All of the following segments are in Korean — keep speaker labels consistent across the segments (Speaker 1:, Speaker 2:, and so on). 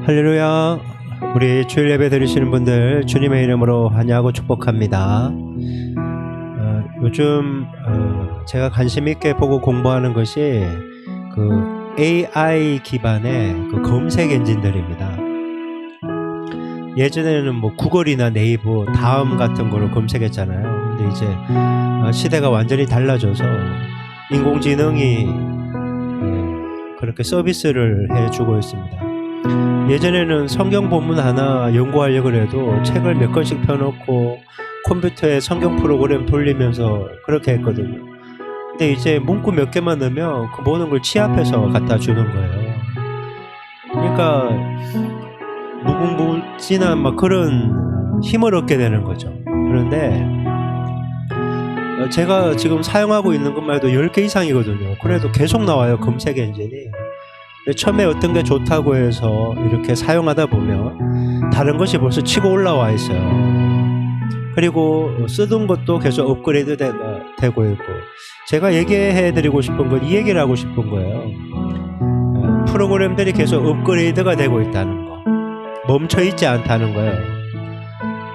Speaker 1: 할렐루야. 우리 주일 예배 드리시는 분들 주님의 이름으로 환영하고 축복합니다. 요즘 제가 관심 있게 보고 공부하는 것이 그 AI 기반의 그 검색 엔진들입니다. 예전에는 뭐 구글이나 네이버, 다음 같은 거로 검색했잖아요. 근데 이제 시대가 완전히 달라져서 인공지능이 그렇게 서비스를 해주고 있습니다. 예전에는 성경 본문 하나 연구하려고 해도 책을 몇 권씩 펴놓고 컴퓨터에 성경 프로그램 돌리면서 그렇게 했거든요. 근데 이제 문구 몇 개만 넣으면 그 모든 걸 취합해서 갖다 주는 거예요. 그러니까 무궁무진한 막 그런 힘을 얻게 되는 거죠. 그런데 제가 지금 사용하고 있는 것만 해도 10개 이상이거든요. 그래도 계속 나와요, 검색 엔진이. 처음에 어떤 게 좋다고 해서 이렇게 사용하다 보면 다른 것이 벌써 치고 올라와 있어요. 그리고 쓰던 것도 계속 업그레이드 되고 있고, 제가 얘기해 드리고 싶은 건 이 얘기를 하고 싶은 거예요. 프로그램들이 계속 업그레이드가 되고 있다는 거, 멈춰 있지 않다는 거예요.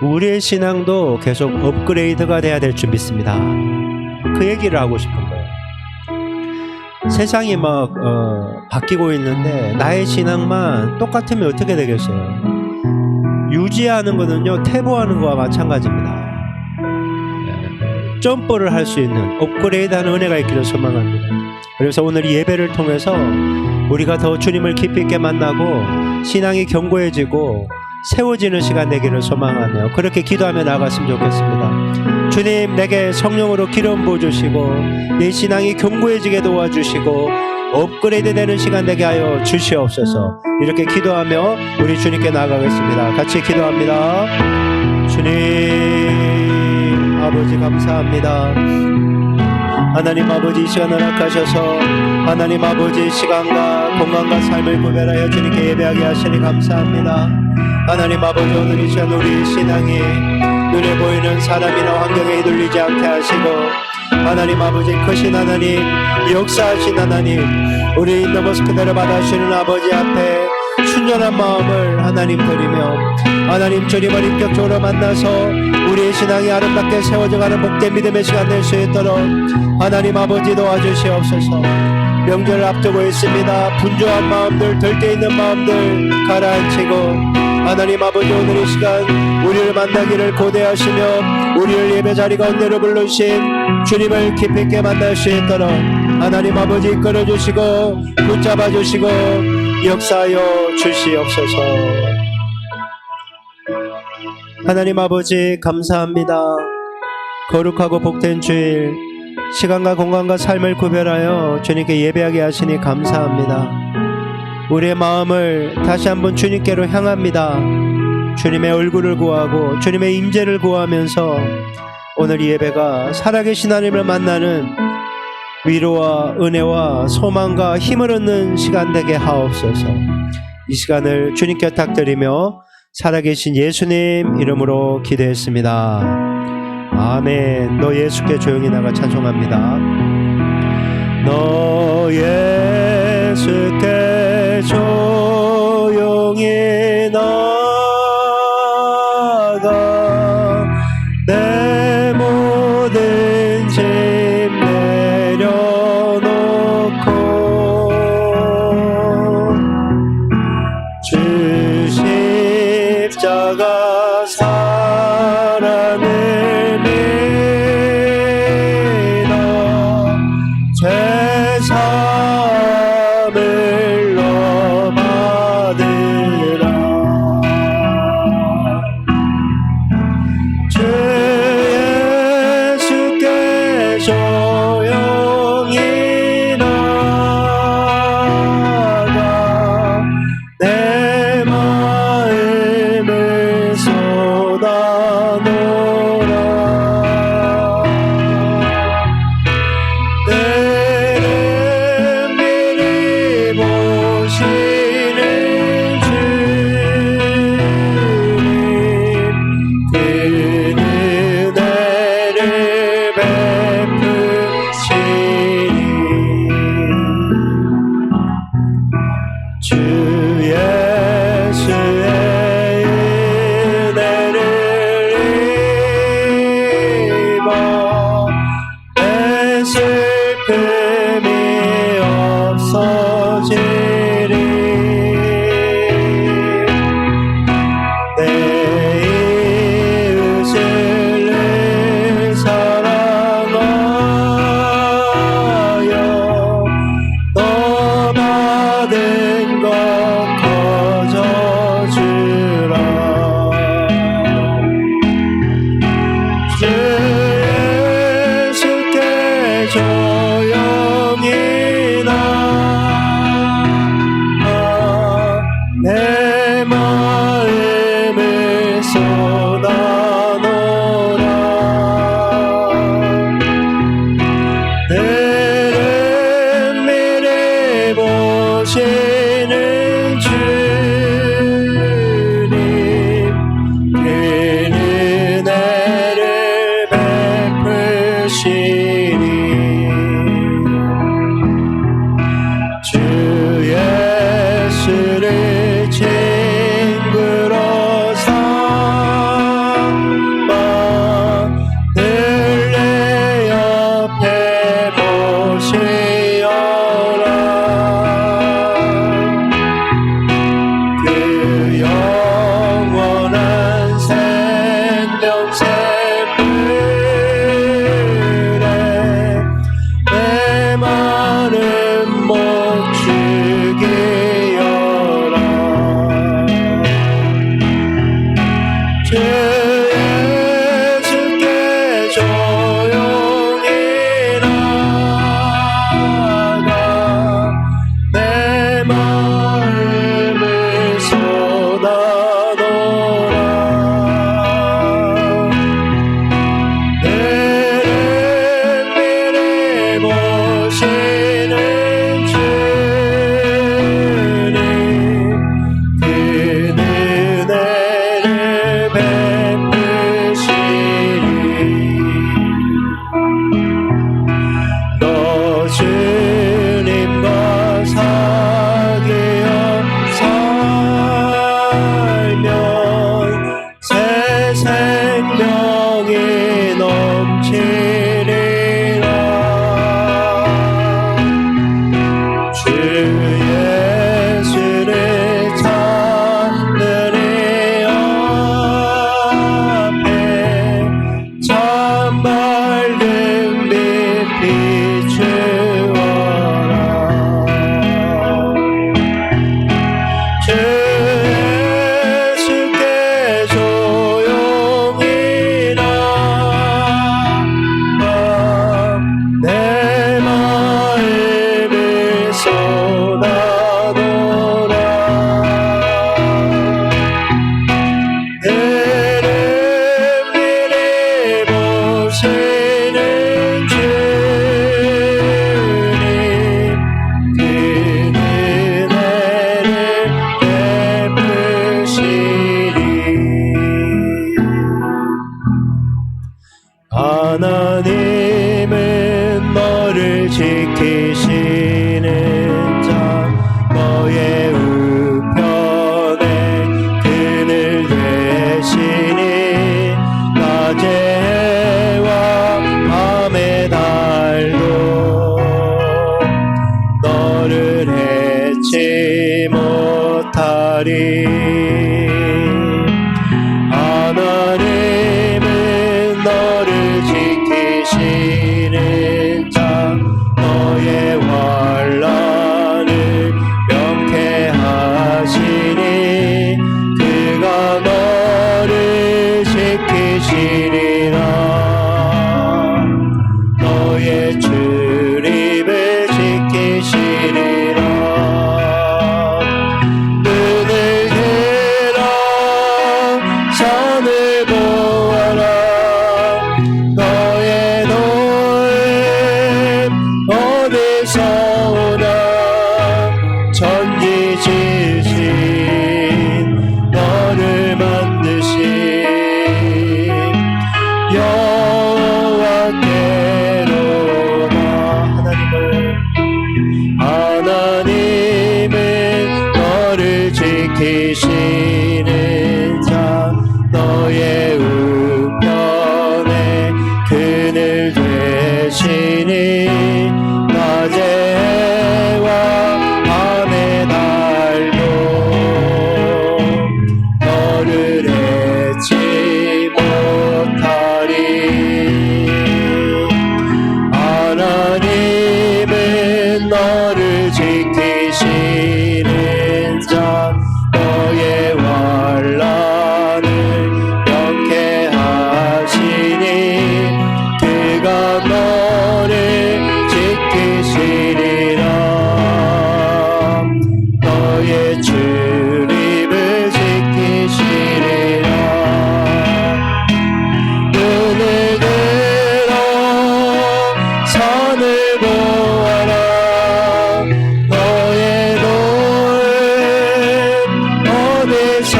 Speaker 1: 우리의 신앙도 계속 업그레이드가 돼야 될 줄 믿습니다. 그 얘기를 하고 싶은 거예요. 세상이 막 바뀌고 있는데 나의 신앙만 똑같으면 어떻게 되겠어요? 유지하는 거는요, 퇴보하는 거와 마찬가지입니다. 점프를 할 수 있는, 업그레이드하는 은혜가 있기를 소망합니다. 그래서 오늘 이 예배를 통해서 우리가 더 주님을 깊이 있게 만나고 신앙이 견고해지고 세워지는 시간 되기를 소망하며 그렇게 기도하며 나갔으면 좋겠습니다. 주님, 내게 성령으로 기름 부어주시고 내 신앙이 견고해지게 도와주시고 업그레이드 되는 시간 되게 하여 주시옵소서. 이렇게 기도하며 우리 주님께 나아가겠습니다. 같이 기도합니다. 주님 아버지 감사합니다. 하나님 아버지, 이 시간을 허락하셔서 하나님 아버지 시간과 공간과 삶을 구별하여 주님께 예배하게 하시니 감사합니다. 하나님 아버지, 오늘 이 시간 우리 신앙이 눈에 보이는 사람이나 환경에 휘둘리지 않게 하시고, 하나님 아버지 크신 하나님, 역사하신 하나님, 우리 있는 모습 그대로 받아주시는 아버지 앞에 순전한 마음을 하나님 드리며 하나님 주님을 인격적으로 만나서 우리의 신앙이 아름답게 세워져가는 복된 믿음의 시간 될 수 있도록 하나님 아버지 도와주시옵소서. 명절을 앞두고 있습니다. 분주한 마음들, 들깨 있는 마음들 가라앉히고 하나님 아버지, 오늘 이 시간 우리를 만나기를 고대하시며 우리를 예배 자리 가운데로 불러주신 주님을 깊이 있게 만날 수 있도록 하나님 아버지 이끌어주시고 붙잡아주시고 역사하여 주시옵소서. 하나님 아버지 감사합니다. 거룩하고 복된 주일, 시간과 공간과 삶을 구별하여 주님께 예배하게 하시니 감사합니다. 우리의 마음을 다시 한번 주님께로 향합니다. 주님의 얼굴을 구하고 주님의 임재를 구하면서 오늘 이 예배가 살아계신 하나님을 만나는 위로와 은혜와 소망과 힘을 얻는 시간 되게 하옵소서. 이 시간을 주님께 부탁드리며 살아계신 예수님 이름으로 기도했습니다. 아멘. 너 예수께 조용히 나가 찬송합니다. 너 예수께 조용히 나가 내 모든 짐 내려놓고 주 십자가 사랑을 믿어 죄사함을 너 받으라. 주 예수께 조용히 나가 내 마음을 쏟아 마음을 쏟아놓으라. 너를 미리 보시는 주님, 그 은혜를 베푸시니 주 예수를 친구로 삼아 늘 내 옆에 모시어라. 그 영원한 생명샘물에 내 마음 못 죽이어라. 주 예수께 조용히 나가 내 마음을 쏟아놓으라. 너를 미리 보시는 주님, 그 은혜를 베푸시니 너 주님과 사귀어 살면 새 생명이 넘치리라. 주 예수를 찾는 이 앞에 참 밝은 빛 비추어라. 주 예수께 조용히 나가 내 마음을 쏟아놓으라. 너를 미리 보시는 주님, 그 은혜를 베푸시니 하나님은 너를 지키시는 자 너의 우편에 그늘 되시니 낮의 해와 밤의 달도 너를 해치 못하리. 하나님은 너를 지키시는 자 너의 환난을 명쾌하시니 그가 너를 지키시리라. 너의 출입을 지키시리라. 눈을 들어 산을 보아라. 너의 도움 어디서 오나. 천지지신 너를 만드신 여호와께로다. 하나님은 너를 지키시는 자 너의 우편에 그늘 되시니 낮의 해와 밤의 달도 너를 해치 못하리. 하나님은 너를 지키시는 자 너의 왕 위에서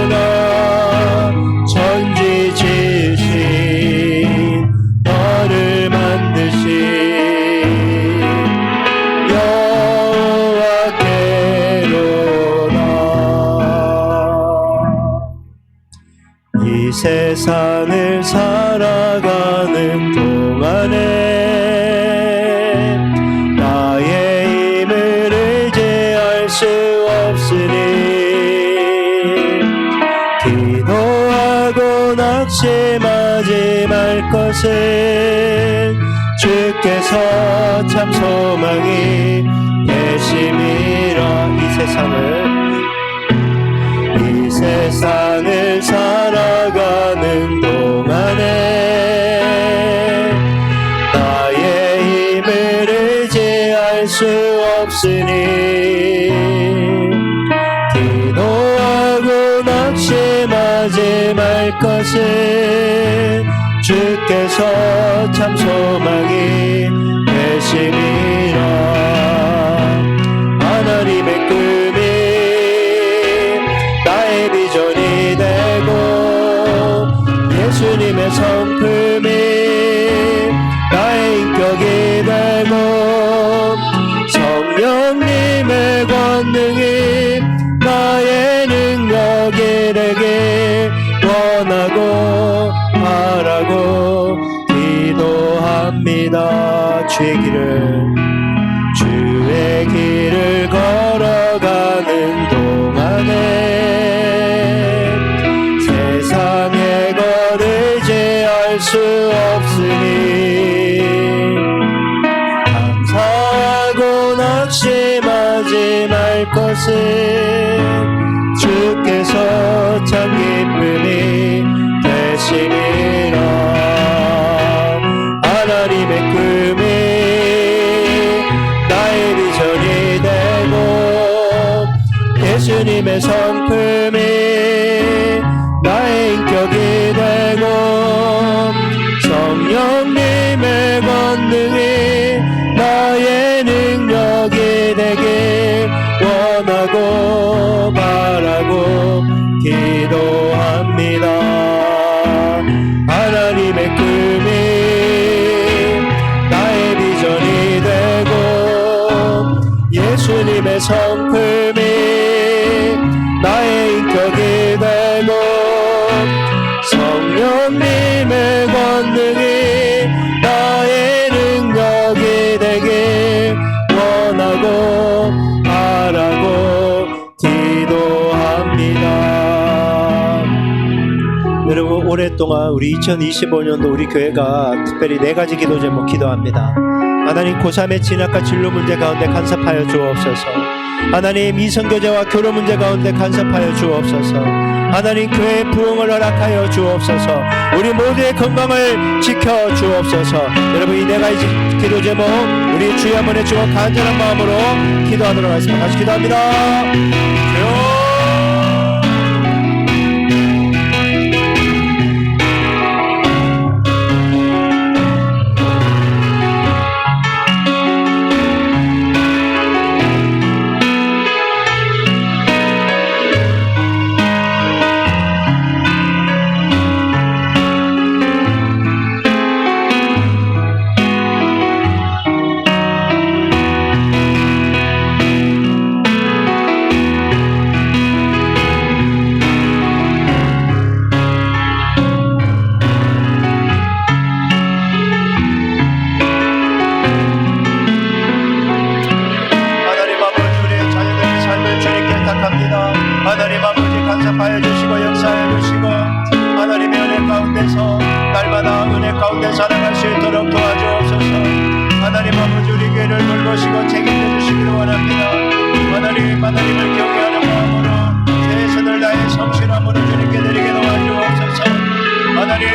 Speaker 1: 나 천지 지으신 너를 만드신 여호와께로다. 이 세상을 살아가는 동안에 나의 힘을 의지할 수 없으니 기도하고 낙심하지 말 것은 주께서 참 소망이 되심이라. 이 세상을 살아가는 동안에 나의 힘을 의지할 수 없으니 기도하고 낙심하지 말 것은 주께서 참 소망이 되심이라. 하나님의 꿈이 나의 비전이 되고 예수님의 성품이 나의 인격이 되고 성령님의 권능이 나의 능력이 되길 원하고 바라고 기도합니다. 주의 길을 걸어가는 동안에 세상의 것 의지할 수 없으니 감사하고 낙심하지 말 것은 주께서 참 기쁨이 되심이라. 하나님의 꿈이 나의 비전이 되고 예수님의 성품이 나의 인격이 되고 성령님의 권능이 나의 능력이 되길 원하고 바라고 기도합니다. 하나님의 꿈이 나의 비전이 되고 예수님의 성품이 나의 인격이 되고 성령님의 권능이 나의 능력이 되길 원하고 바라고 기도합니다. 여러분, 오랫동안 우리 2025년도 우리 교회가 특별히 4가지 기도 제목 기도합니다. 하나님, 고3의 진학과 진로 문제 가운데 간섭하여 주옵소서. 하나님, 이성교제와 결혼 문제 가운데 간섭하여 주옵소서. 하나님, 교회의 부흥을 허락하여 주옵소서. 우리 모두의 건강을 지켜 주옵소서. 여러분, 이 4가지 기도 제목 우리 주여 한번 해주고 간절한 마음으로 기도하도록 하겠습니다. 같이 기도합니다. 주여, 하나님 아버지 간섭하여 주시고 역사하여 주시고 하나님의 은혜 가운데서 날마다 은혜 가운데 살아갈 수 있도록 도와주옵소서. 하나님 아버지 우리 교회를 돌보시고 책임져 주시기를 원합니다. 하나님을 경외하는 마음으로 최선을 다해 성실함으로 주님께 드리게 도와주옵소서. 하나님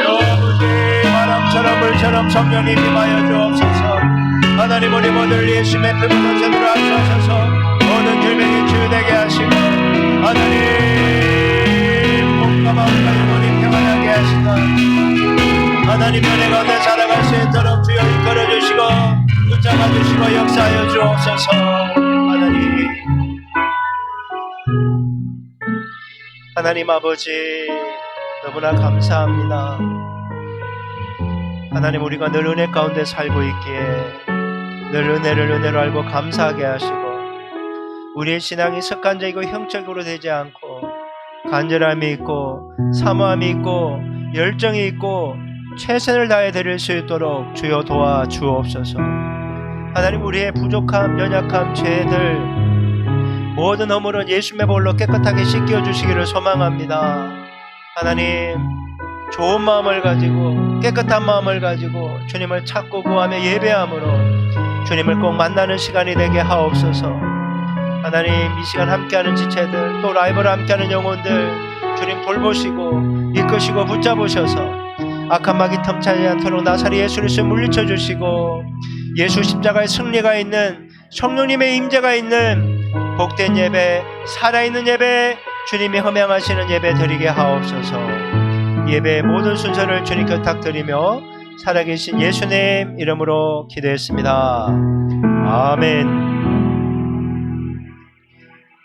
Speaker 1: 아버지 바람처럼 물처럼 성령님 임하여 주옵소서. 하나님 우리 모두를 예수님의 피부로 제대로 하셔서 모든 질병이 치유되게 하시고 하나님 몸과 마음과 영혼이 평안하게 하시고 하나님 은혜 가운데 살아갈 수 있도록 주여 이끌어 주시고 붙잡아 주시고 역사하여 주옵소서. 하나님 아버지 너무나 감사합니다. 하나님, 우리가 늘 은혜 가운데 살고 있기에 늘 은혜를 은혜로 알고 감사하게 하시고, 우리의 신앙이 습관적이고 형적으로 되지 않고 간절함이 있고 사모함이 있고 열정이 있고 최선을 다해 드릴 수 있도록 주여 도와주옵소서. 하나님, 우리의 부족함, 연약함, 죄들 모든 허물은 예수님의 볼로 깨끗하게 씻겨 주시기를 소망합니다. 하나님, 좋은 마음을 가지고 깨끗한 마음을 가지고 주님을 찾고 구하며 예배함으로 주님을 꼭 만나는 시간이 되게 하옵소서. 하나님, 이 시간 함께하는 지체들, 또 라이브로 함께하는 영혼들 주님 돌보시고 이끄시고 붙잡으셔서 악한 마귀 틈차지 않도록 나사리 예수 그리스도 물리쳐 주시고, 예수 십자가의 승리가 있는 성령님의 임재가 있는 복된 예배, 살아있는 예배, 주님이 흠양하시는 예배 드리게 하옵소서. 예배의 모든 순서를 주님께 부탁드리며 살아계신 예수님 이름으로 기도했습니다. 아멘.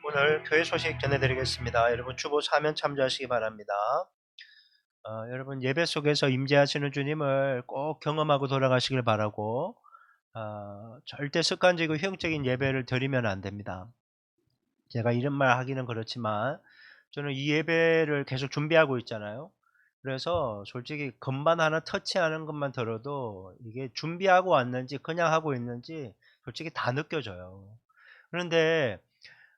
Speaker 1: 오늘 교회 소식 전해드리겠습니다. 여러분 주보 사면 참조하시기 바랍니다. 여러분 예배 속에서 임재하시는 주님을 꼭 경험하고 돌아가시길 바라고, 절대 습관적이고 형적인 예배를 드리면 안 됩니다. 제가 이런 말 하기는 그렇지만 저는 이 예배를 계속 준비하고 있잖아요. 그래서 솔직히 건반 하나 터치하는 것만 들어도 이게 준비하고 왔는지 그냥 하고 있는지 솔직히 다 느껴져요. 그런데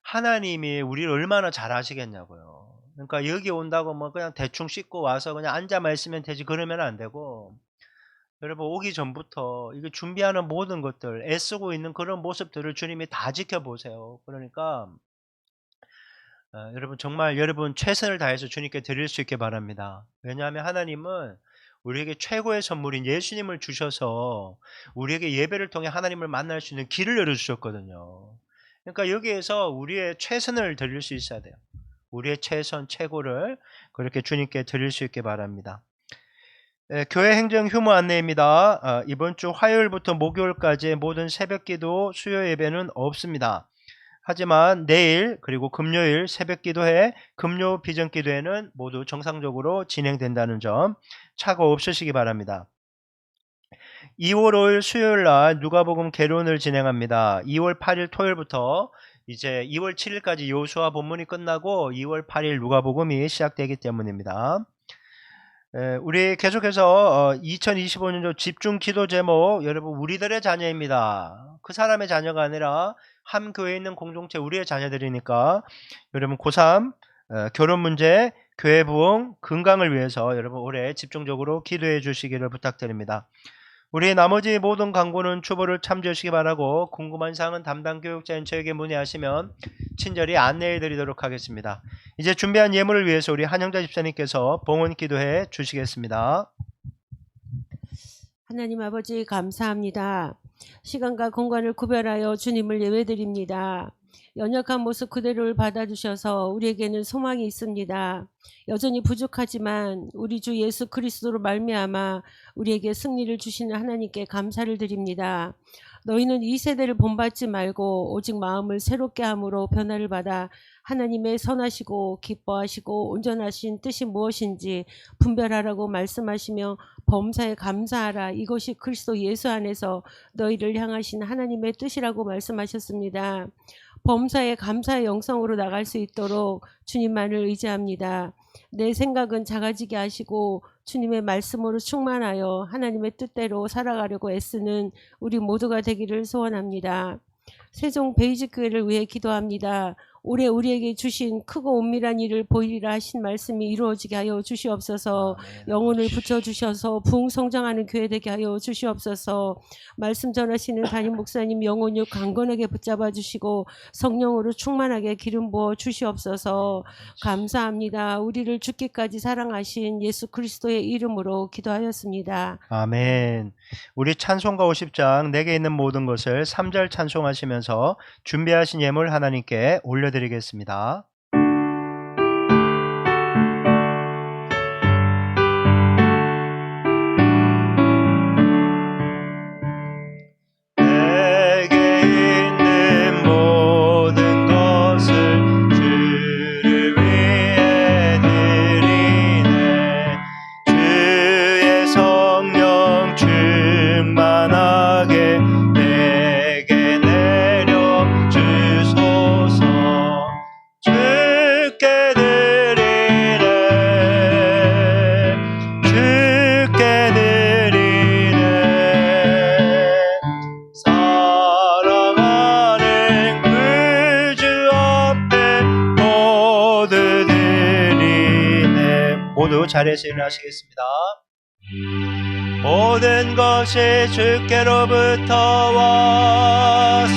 Speaker 1: 하나님이 우리를 얼마나 잘 아시겠냐고요. 그러니까 여기 온다고 뭐 그냥 대충 씻고 와서 그냥 앉아만 있으면 되지 그러면 안 되고, 여러분 오기 전부터 이거 준비하는 모든 것들, 애쓰고 있는 그런 모습들을 주님이 다 지켜보세요. 그러니까 여러분 정말 여러분 최선을 다해서 주님께 드릴 수 있게 바랍니다. 왜냐하면 하나님은 우리에게 최고의 선물인 예수님을 주셔서 우리에게 예배를 통해 하나님을 만날 수 있는 길을 열어주셨거든요. 그러니까 여기에서 우리의 최선을 드릴 수 있어야 돼요. 우리의 최선 최고를 그렇게 주님께 드릴 수 있게 바랍니다. 교회 행정 휴무 안내입니다. 이번 주 화요일부터 목요일까지 모든 새벽기도 수요 예배는 없습니다. 하지만 내일 그리고 금요일 새벽기도회, 금요 비전기도회는 모두 정상적으로 진행된다는 점 착오 없으시기 바랍니다. 2월 5일 수요일날 누가복음 개론을 진행합니다. 2월 8일 토요일부터 이제 2월 7일까지 여호수아 본문이 끝나고 2월 8일 누가복음이 시작되기 때문입니다. 우리 계속해서 2025년도 집중 기도 제목, 여러분 우리들의 자녀입니다. 그 사람의 자녀가 아니라 한 교회에 있는 공동체 우리의 자녀들이니까 여러분 고3 결혼 문제, 교회 부흥, 건강을 위해서 여러분 올해 집중적으로 기도해 주시기를 부탁드립니다. 우리 나머지 모든 광고는 추보를 참조하시기 바라고, 궁금한 사항은 담당 교육자인 저에게 문의하시면 친절히 안내해 드리도록 하겠습니다. 이제 준비한 예물을 위해서 우리 한영자 집사님께서 봉헌 기도해 주시겠습니다.
Speaker 2: 하나님 아버지 감사합니다. 시간과 공간을 구별하여 주님을 예배드립니다. 연약한 모습 그대로를 받아주셔서 우리에게는 소망이 있습니다. 여전히 부족하지만 우리 주 예수 그리스도로 말미암아 우리에게 승리를 주시는 하나님께 감사를 드립니다. 너희는 이 세대를 본받지 말고 오직 마음을 새롭게 함으로 변화를 받아 하나님의 선하시고 기뻐하시고 온전하신 뜻이 무엇인지 분별하라고 말씀하시며 범사에 감사하라. 이것이 그리스도 예수 안에서 너희를 향하신 하나님의 뜻이라고 말씀하셨습니다. 범사에 감사의 영성으로 나갈 수 있도록 주님만을 의지합니다. 내 생각은 작아지게 하시고 주님의 말씀으로 충만하여 하나님의 뜻대로 살아가려고 애쓰는 우리 모두가 되기를 소원합니다. 세종 베이직교회를 위해 기도합니다. 올해 우리에게 주신 크고 은밀한 일을 보이리라 하신 말씀이 이루어지게 하여 주시옵소서. 영혼을 붙여주셔서 부흥성장하는 교회 되게 하여 주시옵소서. 말씀 전하시는 담임 목사님 영혼을 강건하게 붙잡아 주시고 성령으로 충만하게 기름 부어 주시옵소서. 감사합니다. 우리를 죽기까지 사랑하신 예수 그리스도의 이름으로 기도하였습니다.
Speaker 1: 아멘. 우리 찬송가 50장 내게 있는 모든 것을 3절 찬송하시면서 준비하신 예물 하나님께 올려드리겠습니다. 모두 자리에서 일어나시겠습니다. 모든 것이 주께로부터 왔으니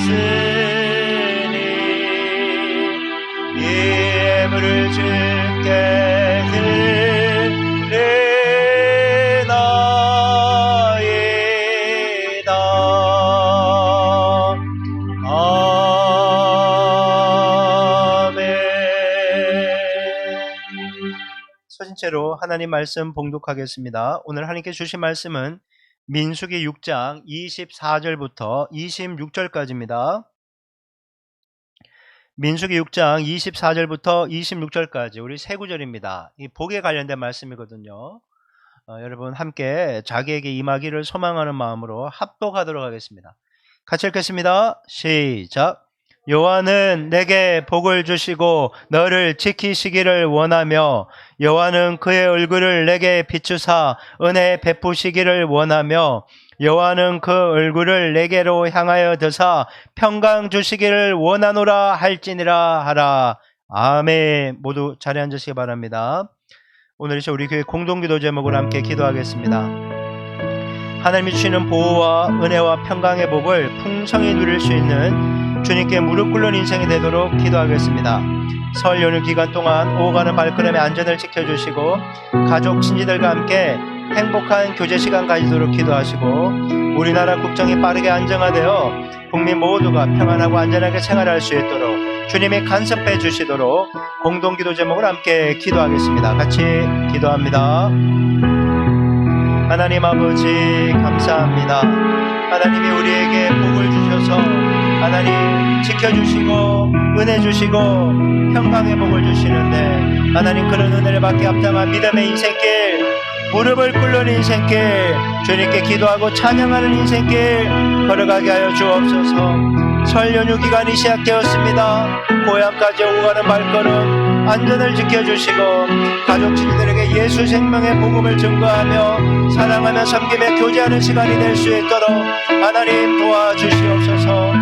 Speaker 1: 이 예물을 주께 드리나이다. 아멘. 서신체로 하나님 말씀 봉독하겠습니다. 오늘 하나님께 주신 말씀은 민수기 6장 24절부터 26절까지입니다. 민수기 6장 24절부터 26절까지 우리 세 구절입니다. 이 복에 관련된 말씀이거든요. 여러분 함께 자기에게 임하기를 소망하는 마음으로 합독하도록 하겠습니다. 같이 읽겠습니다. 시작. 여호와는 내게 복을 주시고 너를 지키시기를 원하며 여호와는 그의 얼굴을 내게 비추사 은혜 베푸시기를 원하며 여호와는 그 얼굴을 내게로 향하여 드사 평강 주시기를 원하노라 할지니라 하라. 아멘. 모두 자리에 앉으시기 바랍니다. 오늘 우리 교회 공동기도 제목으로 함께 기도하겠습니다. 하나님이 주시는 보호와 은혜와 평강의 복을 풍성히 누릴 수 있는 주님께 무릎 꿇는 인생이 되도록 기도하겠습니다. 설 연휴 기간 동안 오가는 발걸음의 안전을 지켜주시고 가족 친지들과 함께 행복한 교제 시간 가지도록 기도하시고 우리나라 국정이 빠르게 안정화되어 국민 모두가 평안하고 안전하게 생활할 수 있도록 주님이 간섭해 주시도록 공동기도 제목을 함께 기도하겠습니다. 같이 기도합니다. 하나님 아버지 감사합니다. 하나님이 우리에게 복을 주셔서 하나님 지켜주시고 은혜 주시고 평강의 복을 주시는데 하나님 그런 은혜를 받기 합당한 믿음의 인생길 무릎을 꿇는 인생길 주님께 기도하고 찬양하는 인생길 걸어가게 하여 주옵소서. 설 연휴 기간이 시작되었습니다. 고향까지 오고 가는 발걸음 안전을 지켜주시고 가족 친구들에게 예수 생명의 복음을 증거하며 사랑하며 섬기며 교제하는 시간이 될 수 있도록 하나님 도와주시옵소서.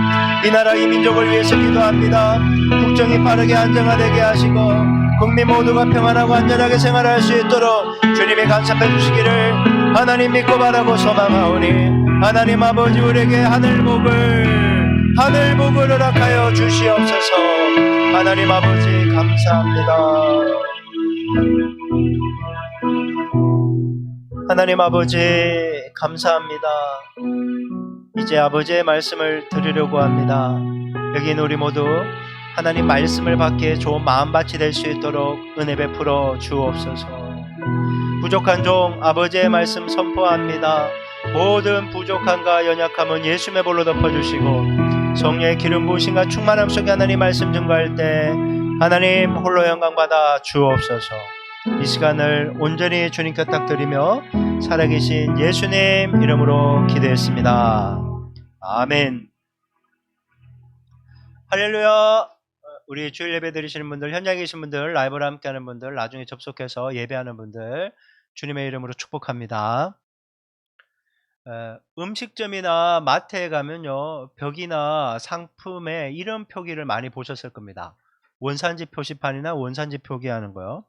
Speaker 1: 이 나라 이 민족을 위해서 기도합니다. 국정이 빠르게 안정화되게 하시고 국민 모두가 평안하고 안전하게 생활할 수 있도록 주님이 간섭해 주시기를 하나님 믿고 바라고 소망하오니 하나님 아버지 우리에게 하늘복을 허락하여 주시옵소서. 하나님 아버지 감사합니다. 하나님 아버지 감사합니다. 이제 아버지의 말씀을 들으려고 합니다. 여기 있는 우리 모두 하나님 말씀을 받기에 좋은 마음밭이 될 수 있도록 은혜 베풀어 주옵소서. 부족한 종 아버지의 말씀 선포합니다. 모든 부족함과 연약함은 예수의 볼로 덮어주시고 성령의 기름 부으심과 충만함 속에 하나님 말씀 증거할 때 하나님 홀로 영광 받아 주옵소서. 이 시간을 온전히 주님께 부탁드리며 살아계신 예수님 이름으로 기도했습니다. 아멘. 할렐루야. 우리 주일 예배 드리시는 분들, 현장에 계신 분들, 라이브로 함께하는 분들, 나중에 접속해서 예배하는 분들 주님의 이름으로 축복합니다. 음식점이나 마트에 가면요 벽이나 상품에 이런 표기를 많이 보셨을 겁니다. 원산지 표시판이나 원산지 표기하는 거요.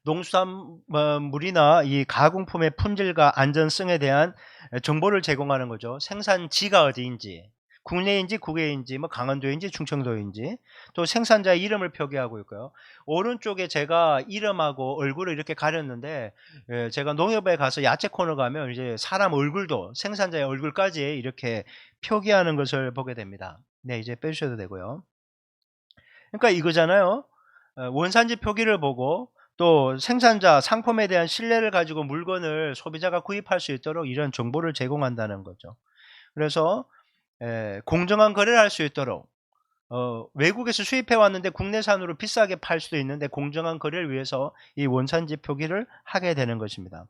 Speaker 1: 농수산물이나 이 가공품의 품질과 안전성에 대한 정보를 제공하는 거죠. 생산지가 어디인지, 국내인지 국외인지, 뭐 강원도인지 충청도인지, 또 생산자의 이름을 표기하고 있고요. 오른쪽에 제가 이름하고 얼굴을 이렇게 가렸는데, 제가 농협에 가서 야채 코너 가면 이제 사람 얼굴도 생산자의 얼굴까지 이렇게 표기하는 것을 보게 됩니다. 네, 이제 빼주셔도 되고요. 그러니까 이거잖아요. 원산지 표기를 보고 또 생산자 상품에 대한 신뢰를 가지고 물건을 소비자가 구입할 수 있도록 이런 정보를 제공한다는 거죠. 그래서 공정한 거래를 할 수 있도록 외국에서 수입해 왔는데 국내산으로 비싸게 팔 수도 있는데 공정한 거래를 위해서 이 원산지 표기를 하게 되는 것입니다.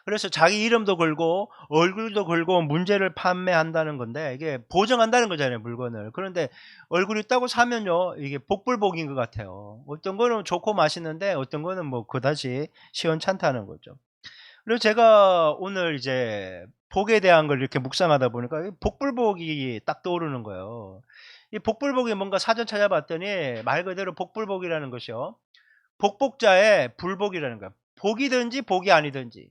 Speaker 1: 그래서 자기 이름도 걸고 얼굴도 걸고 문제를 판매한다는 건데 이게 보정한다는 거잖아요, 물건을. 그런데 얼굴 있다고 사면요 이게 복불복인 것 같아요. 어떤 거는 좋고 맛있는데 어떤 거는 뭐 그다지 시원찮다는 거죠. 그리고 제가 오늘 이제 복에 대한 걸 이렇게 묵상하다 보니까 복불복이 딱 떠오르는 거예요. 이 복불복이 뭔가 사전 찾아봤더니 말 그대로 복불복이라는 것이요, 복복자의 불복이라는 거야. 복이든지 복이 아니든지.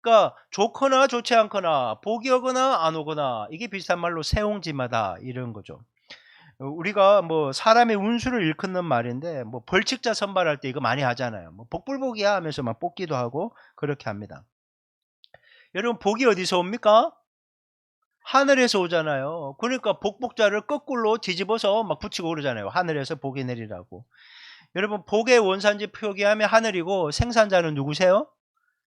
Speaker 1: 그러니까 좋거나 좋지 않거나 복이 오거나 안 오거나 이게 비슷한 말로 세옹지마다 이런 거죠. 우리가 뭐 사람의 운수를 일컫는 말인데 뭐 벌칙자 선발할 때 이거 많이 하잖아요. 뭐 복불복이야 하면서 막 뽑기도 하고 그렇게 합니다. 여러분 복이 어디서 옵니까? 하늘에서 오잖아요. 그러니까 복복자를 거꾸로 뒤집어서 막 붙이고 그러잖아요. 하늘에서 복이 내리라고. 여러분 복의 원산지 표기하면 하늘이고 생산자는 누구세요?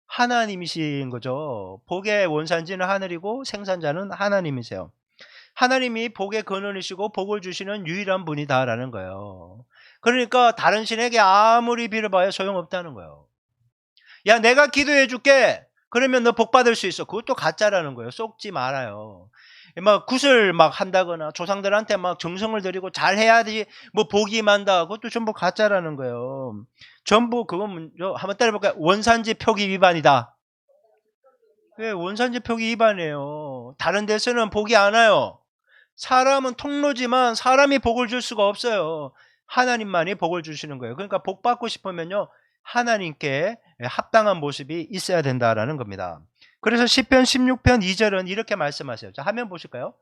Speaker 1: 하나님이신 거죠. 복의 원산지는 하늘이고 생산자는 하나님이세요. 하나님이 복의 근원이시고 복을 주시는 유일한 분이다라는 거예요. 그러니까 다른 신에게 아무리 빌어봐야 소용없다는 거예요. 야, 내가 기도해 줄게. 그러면 너 복 받을 수 있어. 그것도 가짜라는 거예요. 속지 말아요. 막 굿을 막 한다거나 조상들한테 막 정성을 들이고 잘해야지 뭐 복이 임한다. 그것도 전부 가짜라는 거예요. 전부 그건 한번 따라해볼까요? 원산지 표기 위반이다. 왜 원산지 표기 위반이에요. 다른 데서는 복이 안 와요. 사람은 통로지만 사람이 복을 줄 수가 없어요. 하나님만이 복을 주시는 거예요. 그러니까 복 받고 싶으면요. 하나님께 합당한 모습이 있어야 된다라는 겁니다. 그래서 시편 16편 2절은 이렇게 말씀하세요. 자, 화면 보실까요?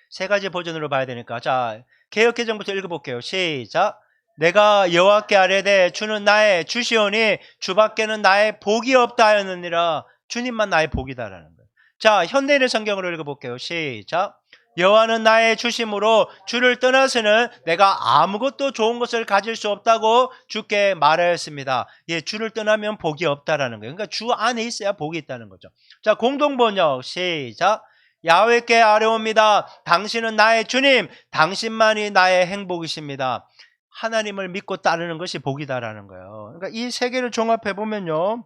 Speaker 1: 세 가지 버전으로 봐야 되니까. 자, 개역개정부터 읽어볼게요. 시작. 내가 여호와께 아뢰되 주는 나의 주시오니 주밖에는 나의 복이 없다 하였느니라. 주님만 나의 복이다라는 거예요. 자, 현대인의 성경으로 읽어볼게요. 시작. 여호와는 나의 주심으로 주를 떠나서는 내가 아무것도 좋은 것을 가질 수 없다고 주께 말하였습니다. 예, 주를 떠나면 복이 없다라는 거예요. 그러니까 주 안에 있어야 복이 있다는 거죠. 자, 공동번역 시작. 야훼께 아뢰옵니다. 당신은 나의 주님, 당신만이 나의 행복이십니다. 하나님을 믿고 따르는 것이 복이다라는 거예요. 그러니까 이 세 개를 종합해 보면요.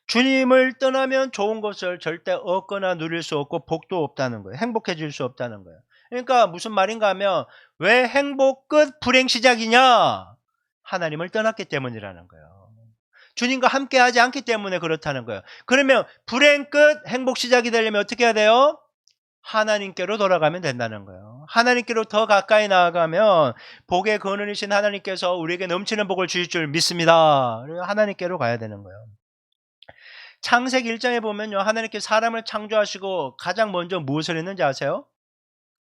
Speaker 1: 주님을 떠나면 좋은 것을 절대 얻거나 누릴 수 없고 복도 없다는 거예요. 행복해질 수 없다는 거예요. 그러니까 무슨 말인가 하면 왜 행복 끝 불행 시작이냐? 하나님을 떠났기 때문이라는 거예요. 주님과 함께 하지 않기 때문에 그렇다는 거예요. 그러면 불행 끝 행복 시작이 되려면 어떻게 해야 돼요? 하나님께로 돌아가면 된다는 거예요. 하나님께로 더 가까이 나아가면 복의 근원이신 하나님께서 우리에게 넘치는 복을 주실 줄 믿습니다. 하나님께로 가야 되는 거예요. 창세기 1장에 보면요. 하나님께 사람을 창조하시고 가장 먼저 무엇을 했는지 아세요?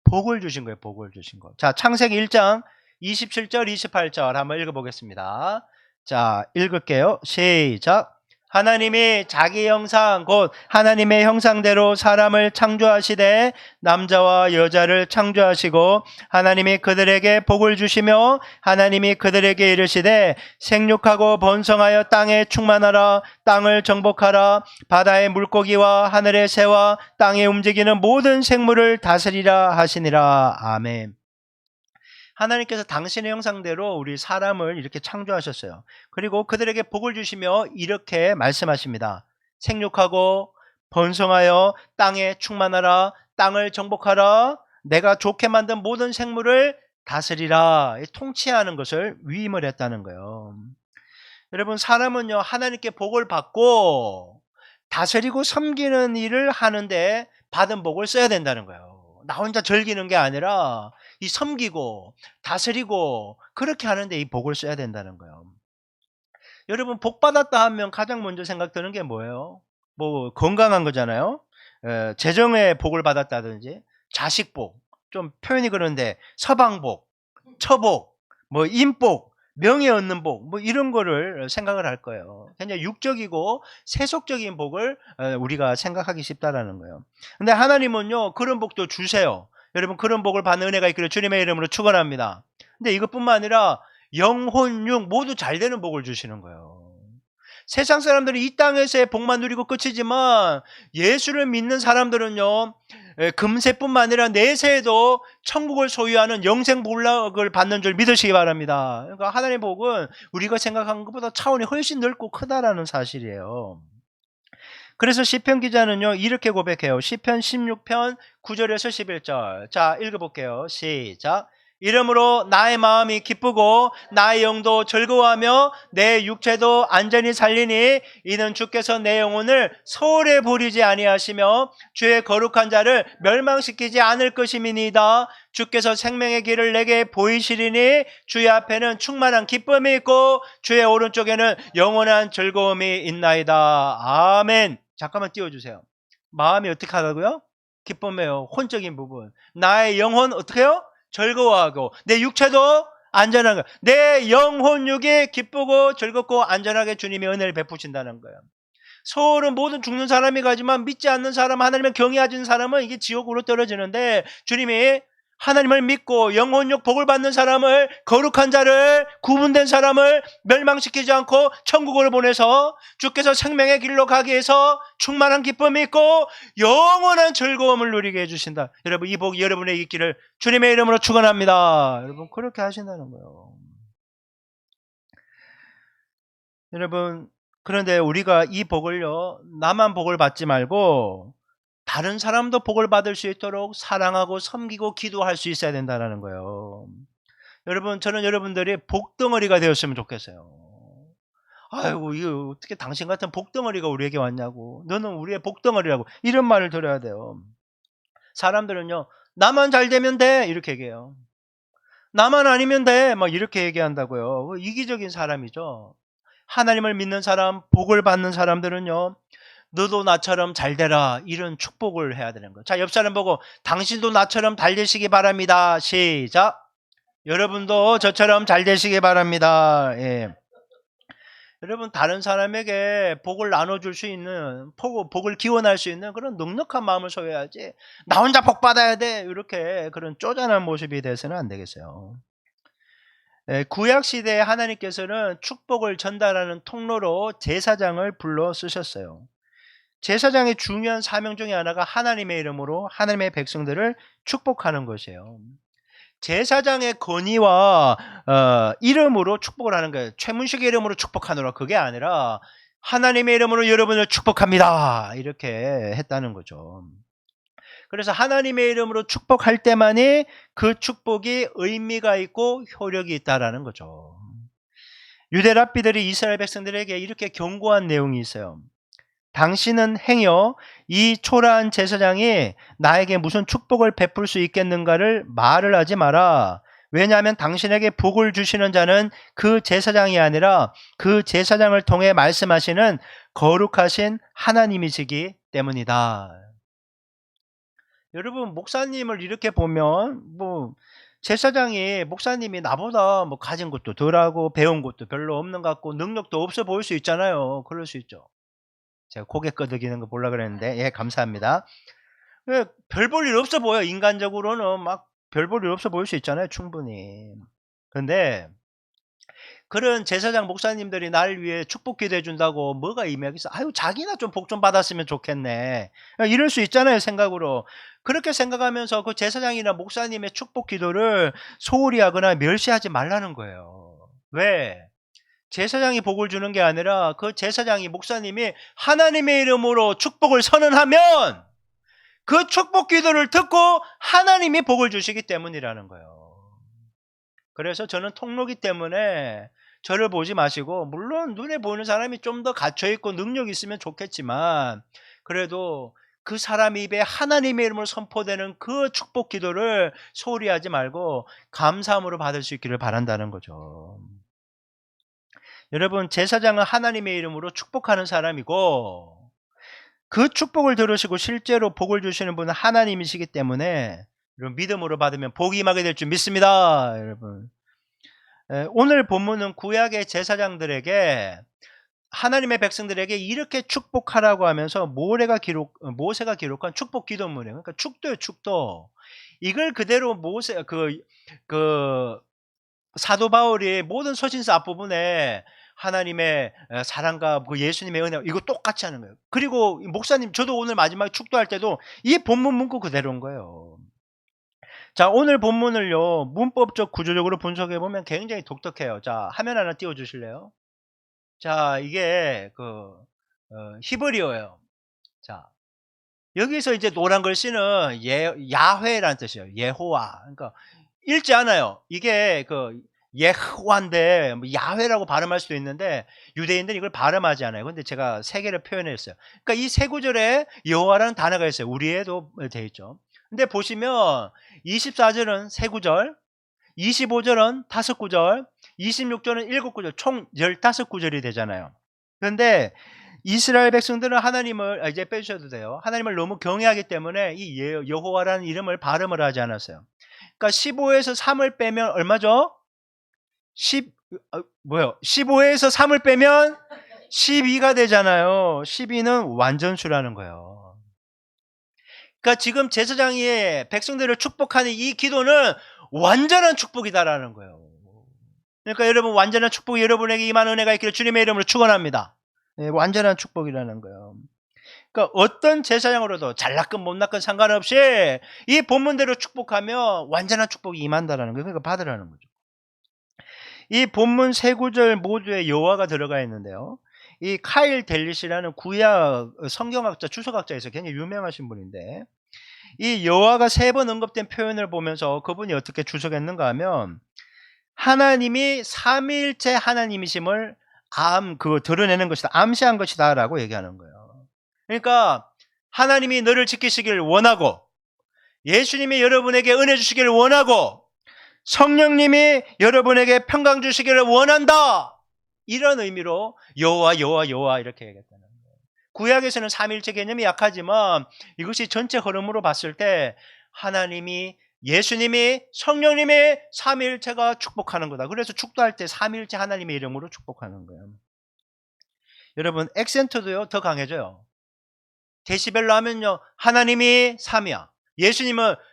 Speaker 1: 복을 주신 거예요. 복을 주신 거. 자, 창세기 1장 27절 28절 한번 읽어보겠습니다. 자, 읽을게요. 시작. 하나님이 자기 형상 곧 하나님의 형상대로 사람을 창조하시되 남자와 여자를 창조하시고 하나님이 그들에게 복을 주시며 하나님이 그들에게 이르시되 생육하고 번성하여 땅에 충만하라 땅을 정복하라 바다의 물고기와 하늘의 새와 땅에 움직이는 모든 생물을 다스리라 하시니라. 아멘. 하나님께서 당신의 형상대로 우리 사람을 이렇게 창조하셨어요. 그리고 그들에게 복을 주시며 이렇게 말씀하십니다. 생육하고 번성하여 땅에 충만하라 땅을 정복하라 내가 좋게 만든 모든 생물을 다스리라. 통치하는 것을 위임을 했다는 거예요. 여러분 사람은요 하나님께 복을 받고 다스리고 섬기는 일을 하는데 받은 복을 써야 된다는 거예요. 나 혼자 즐기는 게 아니라 이 섬기고 다스리고 그렇게 하는데 이 복을 써야 된다는 거예요. 여러분 복 받았다 하면 가장 먼저 생각드는 게 뭐예요? 뭐 건강한 거잖아요. 재정의 복을 받았다든지 자식복, 좀 표현이 그런데 서방복, 처복, 뭐 인복, 명예 얻는 복, 뭐 이런 거를 생각을 할 거예요. 굉장히 육적이고 세속적인 복을 우리가 생각하기 쉽다라는 거예요. 근데 하나님은요 그런 복도 주세요. 여러분 그런 복을 받는 은혜가 있기를 주님의 이름으로 축원합니다. 근데 이것뿐만 아니라 영혼, 육 모두 잘 되는 복을 주시는 거예요. 세상 사람들은 이 땅에서의 복만 누리고 끝이지만 예수를 믿는 사람들은요 금세뿐만 아니라 내세에도 천국을 소유하는 영생 복을 받는 줄 믿으시기 바랍니다. 그러니까 하나님의 복은 우리가 생각하는 것보다 차원이 훨씬 넓고 크다라는 사실이에요. 그래서 시편 기자는요 이렇게 고백해요. 시편 16편 9절에서 11절. 자 읽어볼게요. 시작. 이러므로 나의 마음이 기쁘고 나의 영도 즐거워하며 내 육체도 안전히 살리니 이는 주께서 내 영혼을 소홀히 버리지 아니하시며 주의 거룩한 자를 멸망시키지 않을 것임이니이다. 주께서 생명의 길을 내게 보이시리니 주의 앞에는 충만한 기쁨이 있고 주의 오른쪽에는 영원한 즐거움이 있나이다. 아멘. 잠깐만 띄워주세요. 마음이 어떻게 하다고요? 기쁨이에요. 혼적인 부분. 나의 영혼 어떻게 해요? 즐거워하고 내 육체도 안전한 거. 내 영혼육이 기쁘고 즐겁고 안전하게 주님이 은혜를 베푸신다는 거예요. 소울은 모든 죽는 사람이 가지만 믿지 않는 사람, 하나님을 경외하지 않는 사람은 이게 지옥으로 떨어지는데 주님이 하나님을 믿고 영혼육 복을 받는 사람을, 거룩한 자를, 구분된 사람을 멸망시키지 않고 천국으로 보내서 주께서 생명의 길로 가게 해서 충만한 기쁨이 있고 영원한 즐거움을 누리게 해주신다. 여러분, 이 복이 여러분의 있기를 주님의 이름으로 축원합니다. 여러분, 그렇게 하신다는 거예요. 여러분, 그런데 우리가 이 복을요, 나만 복을 받지 말고 다른 사람도 복을 받을 수 있도록 사랑하고 섬기고 기도할 수 있어야 된다는 거예요. 여러분, 저는 여러분들이 복덩어리가 되었으면 좋겠어요. 아이고, 이거 어떻게 당신 같은 복덩어리가 우리에게 왔냐고. 너는 우리의 복덩어리라고. 이런 말을 들어야 돼요. 사람들은요, 나만 잘 되면 돼. 이렇게 얘기해요. 나만 아니면 돼. 막 이렇게 얘기한다고요. 이기적인 사람이죠. 하나님을 믿는 사람, 복을 받는 사람들은요, 너도 나처럼 잘 되라, 이런 축복을 해야 되는 거예요. 자, 옆 사람 보고 당신도 나처럼 잘 되시기 바랍니다. 시작. 여러분도 저처럼 잘 되시기 바랍니다. 예. 여러분, 다른 사람에게 복을 나눠줄 수 있는, 복을 기원할 수 있는 그런 넉넉한 마음을 소유해야지 나 혼자 복 받아야 돼, 이렇게 그런 쪼잔한 모습이 돼서는 안 되겠어요. 구약시대에 하나님께서는 축복을 전달하는 통로로 제사장을 불러 쓰셨어요. 제사장의 중요한 사명 중에 하나가 하나님의 이름으로 하나님의 백성들을 축복하는 것이에요. 제사장의 건의와 이름으로 축복을 하는 거예요. 최문식의 이름으로 축복하노라, 그게 아니라 하나님의 이름으로 여러분을 축복합니다, 이렇게 했다는 거죠. 그래서 하나님의 이름으로 축복할 때만이 그 축복이 의미가 있고 효력이 있다라는 거죠. 유대 랍비들이 이스라엘 백성들에게 이렇게 경고한 내용이 있어요. 당신은 행여 이 초라한 제사장이 나에게 무슨 축복을 베풀 수 있겠는가를 말을 하지 마라. 왜냐하면 당신에게 복을 주시는 자는 그 제사장이 아니라 그 제사장을 통해 말씀하시는 거룩하신 하나님이시기 때문이다. 여러분, 목사님을 이렇게 보면 목사님이 나보다 가진 것도 덜하고 배운 것도 별로 없는 것 같고 능력도 없어 보일 수 있잖아요. 그럴 수 있죠. 제가 고개 끄덕이는 거 보려고 그랬는데, 예, 감사합니다. 별 볼 일 없어 보여. 인간적으로는 별 볼 일 없어 보일 수 있잖아요, 충분히. 그런데 그런 제사장 목사님들이 날 위해 축복 기도해 준다고 뭐가 의미하겠어? 아유, 자기나 좀 복 좀 받았으면 좋겠네, 이럴 수 있잖아요, 생각으로. 그렇게 생각하면서 그 제사장이나 목사님의 축복 기도를 소홀히 하거나 멸시하지 말라는 거예요. 왜? 제사장이 복을 주는 게 아니라 그 제사장이, 목사님이 하나님의 이름으로 축복을 선언하면 그 축복 기도를 듣고 하나님이 복을 주시기 때문이라는 거예요. 그래서 저는 통로기 때문에 저를 보지 마시고, 물론 눈에 보이는 사람이 좀 더 갇혀있고 능력이 있으면 좋겠지만 그래도 그 사람 입에 하나님의 이름으로 선포되는 그 축복 기도를 소홀히 하지 말고 감사함으로 받을 수 있기를 바란다는 거죠. 여러분, 제사장은 하나님의 이름으로 축복하는 사람이고 그 축복을 들으시고 실제로 복을 주시는 분은 하나님이시기 때문에 여러분, 믿음으로 받으면 복이 임하게 될 줄 믿습니다. 여러분, 오늘 본문은 구약의 제사장들에게, 하나님의 백성들에게 이렇게 축복하라고 하면서 모세가 기록한 축복 기도문이에요. 그러니까 축도예요, 축도. 이걸 그대로 사도 바울이 모든 서신서 앞부분에 하나님의 사랑과 예수님의 은혜, 이거 똑같이 하는 거예요. 그리고 목사님, 저도 오늘 마지막에 축도할 때도 이 본문 문구 그대로인 거예요. 자, 오늘 본문을요, 문법적 구조적으로 분석해 보면 굉장히 독특해요. 자, 화면 하나 띄워 주실래요? 자, 이게 히브리어예요. 자, 여기서 이제 노란 글씨는 야훼라는 뜻이에요. 예호와. 그러니까 읽지 않아요. 이게 그 예흐와인데 뭐 야훼라고 발음할 수도 있는데 유대인들은 이걸 발음하지 않아요. 근데 제가 세 개를 표현했어요. 그러니까 이 세 구절에 여호와라는 단어가 있어요. 우리에도 되어 있죠. 근데 보시면 24절은 세 구절, 25절은 다섯 구절, 26절은 일곱 구절, 총 15구절이 되잖아요. 그런데 이스라엘 백성들은 하나님을 이제 빼주셔도 돼요. 하나님을 너무 경외하기 때문에 이 여호와라는 이름을 발음을 하지 않았어요. 그러니까 15에서 3을 빼면 얼마죠? 15에서 3을 빼면 12가 되잖아요. 12는 완전수라는 거예요. 그러니까 지금 제사장이 백성들을 축복하는 이 기도는 완전한 축복이다라는 거예요. 그러니까 여러분, 완전한 축복이 여러분에게 임한 은혜가 있기를 주님의 이름으로 축원합니다. 네, 완전한 축복이라는 거예요. 그러니까 어떤 제사장으로도 잘났건 못났건 상관없이 이 본문대로 축복하면 완전한 축복이 임한다라는 거예요. 그러니까 받으라는 거죠. 이 본문 세 구절 모두에 여호와가 들어가 있는데요. 이 카일 델릿이라는 구약 성경학자, 주석학자에서 굉장히 유명하신 분인데, 이 여호와가 세 번 언급된 표현을 보면서 그분이 어떻게 주석했는가 하면, 하나님이 삼위일체 하나님이심을 드러내는 것이다, 암시한 것이다라고 얘기하는 거예요. 그러니까 하나님이 너를 지키시기를 원하고, 예수님이 여러분에게 은혜 주시기를 원하고, 성령님이 여러분에게 평강 주시기를 원한다, 이런 의미로 여호와 여호와 여호와 이렇게 얘기했다는 거예요. 구약에서는 삼위일체 개념이 약하지만 이것이 전체 흐름으로 봤을 때 하나님이, 예수님이, 성령님이 삼위일체가 축복하는 거다. 그래서 축도할 때 삼위일체 하나님의 이름으로 축복하는 거예요. 여러분, 액센트도요 더 강해져요. 데시벨로 하면요, 하나님이 3이야,